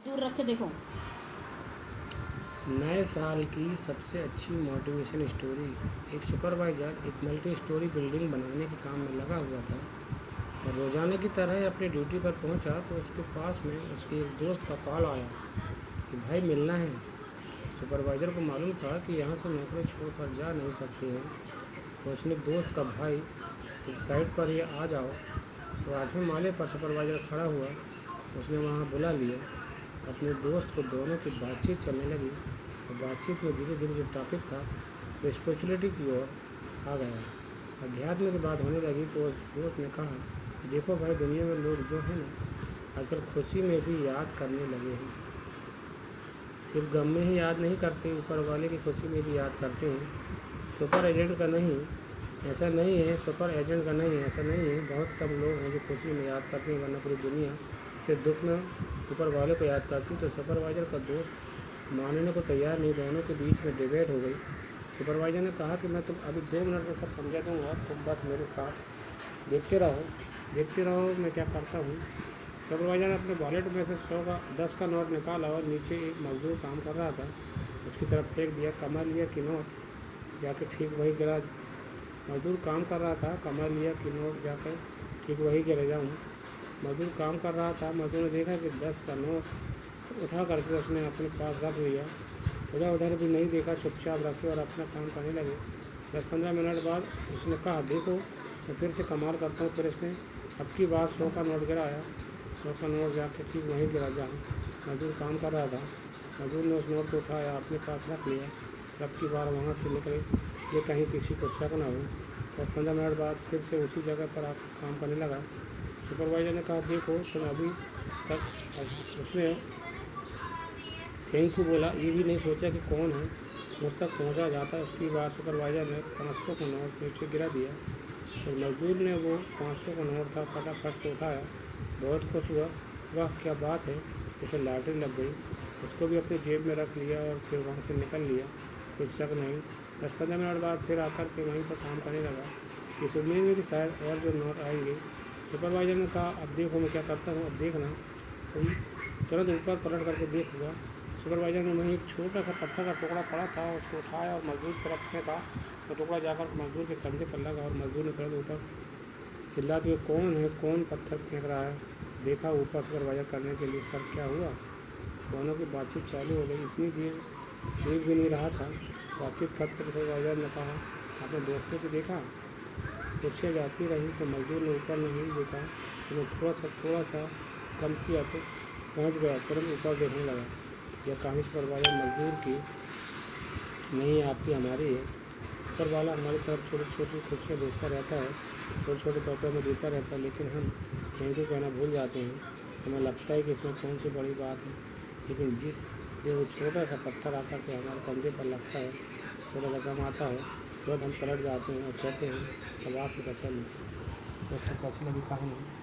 दूर रख के देखो। नए साल की सबसे अच्छी मोटिवेशन स्टोरी। एक सुपरवाइज़र एक मल्टी स्टोरी बिल्डिंग बनाने के काम में लगा हुआ था और रोजाना की तरह अपनी ड्यूटी पर पहुंचा तो उसके पास में उसके एक दोस्त का कॉल आया कि भाई मिलना है। सुपरवाइज़र को मालूम था कि यहाँ से नौकरी छोड़कर जा नहीं सकते हैं, तो उसने दोस्त का भाई तो साइड पर ही आ जाओ। तो 8वें माले पर सुपरवाइज़र खड़ा हुआ, उसने वहाँ बुला लिया अपने दोस्त को। दोनों की बातचीत चलने लगी और बातचीत में धीरे धीरे जो टॉपिक था वो स्पिरिचुअलिटी की ओर आ गया। अध्यात्म की बात होने लगी तो उस दोस्त ने कहा, देखो भाई, दुनिया में लोग जो हैं ना आजकल खुशी में भी याद करने लगे हैं। सिर्फ गम में ही याद नहीं करते, ऊपर वाले की खुशी में भी याद करते हैं। सुपर एजेंट का नहीं ऐसा नहीं है, सुपर एजेंट का नहीं ऐसा नहीं है। बहुत कम लोग हैं जो खुशी में याद करते हैं, वरना पूरी दुनिया से दुख में ऊपर वाले को याद करती है। तो सुपरवाइज़र का दोस्त मानने को तैयार नहीं। दोनों के बीच में डिबेट हो गई। सुपरवाइज़र ने कहा कि मैं तुम अभी 2 मिनट में सब समझा दूँगा, तुम बस मेरे साथ देखते रहो मैं क्या करता हूँ। सुपरवाइज़र ने अपने वॉलेट में से 10 का नोट निकाला और नीचे एक मजदूर काम कर रहा था उसकी तरफ फेंक दिया। कमा लिया कि नोट जाकर ठीक वही गिरा। मजदूर काम कर रहा था, कमा लिया कि नोट जाकर ठीक वही गिर जाऊँ। मजदूर काम कर रहा था। मजदूर ने देखा कि 10 का नोट उठा करके उसने अपने पास रख लिया। इधर उधर भी नहीं देखा, चुपचाप रखे और अपना काम करने लगे। 10-15 मिनट बाद उसने कहा, देखो मैं फिर से कमाल करता हूँ। फिर उसने अब की बार 100 का नोट गिराया। 100 का नोट जाके ठीक वहीं गिरा जहाँ मजदूर काम कर रहा था। मजदूर ने उस नोट को उठाया, अपने पास रख लिया। अब की बार वहाँ से निकले ये कहीं किसी को शक ना हो। 10-15 मिनट बाद फिर से उसी जगह पर आप काम करने लगा। सुपरवाइज़र ने कहा, देखो तुम अभी तक उसने थैंक यू बोला, ये भी नहीं सोचा कि कौन है मुझ तक पहुंचा जाता है। उसकी बात सुपरवाइज़र ने 500 का नोट नीचे गिरा दिया और मजदूर ने वो 500 का नोट था फटाफट से उठाया। बहुत खुश हुआ, वाह क्या बात है, उसे लॉटरी लग गई। उसको भी अपनी जेब में रख लिया और फिर वहाँ से निकल लिया, कोई शक नहीं। 10-15 मिनट बाद फिर आकर के वहीं पर काम करने लगा, इस उम्मीद में कि शायद और जो नोट आएंगे। सुपरवाइज़र ने कहा, अब देखो मैं क्या करता हूँ, अब देखना तुम तुरंत ऊपर पलट करके देखूँगा। सुपरवाइज़र ने वहीं एक छोटा सा पत्थर का टुकड़ा पड़ा था, उसको उठाया और मजदूर की तरफ फेंका। तो टुकड़ा जाकर मजदूर के कंधे पर लगा और मजदूर ने तुरंत ऊपर चिल्लाते हुए, कौन है, कौन पत्थर फेंक रहा है? देखा ऊपर सुपरवाइज़र करने के लिए। सर क्या हुआ? दोनों की बातचीत चालू हो गई। इतनी देर देख भी नहीं रहा था। बातचीत खत्म कर सुपरवाइज़र ने कहा, आपने दोस्तों को देखा? पूछे जाती रही तो मजदूर ने ऊपर नहीं देखा। उन्हें थोड़ा सा कम किया तो पहुंच गया, तुरंत ऊपर देखने लगा। यह कहानी सुपरवाइज़र मजदूर की नहीं, आपकी हमारी है। ऊपर वाला हमारी तरफ छोटी छोटी खुशियाँ भेजता रहता है, छोटे छोटे तोहफे में देता रहता है, लेकिन हम थैंक यू कहना भूल जाते हैं। हमें लगता है कि इसमें कौन सी बड़ी बात है, लेकिन जिस वो छोटा सा पत्थर आकर के हमारे कंधे पर लगता है, थोड़ा रकम आता है, तुरंत हम पलट जाते हैं और कहते हैं अब आप ही का चलो। दोस्तों कैसी लगी कहानी?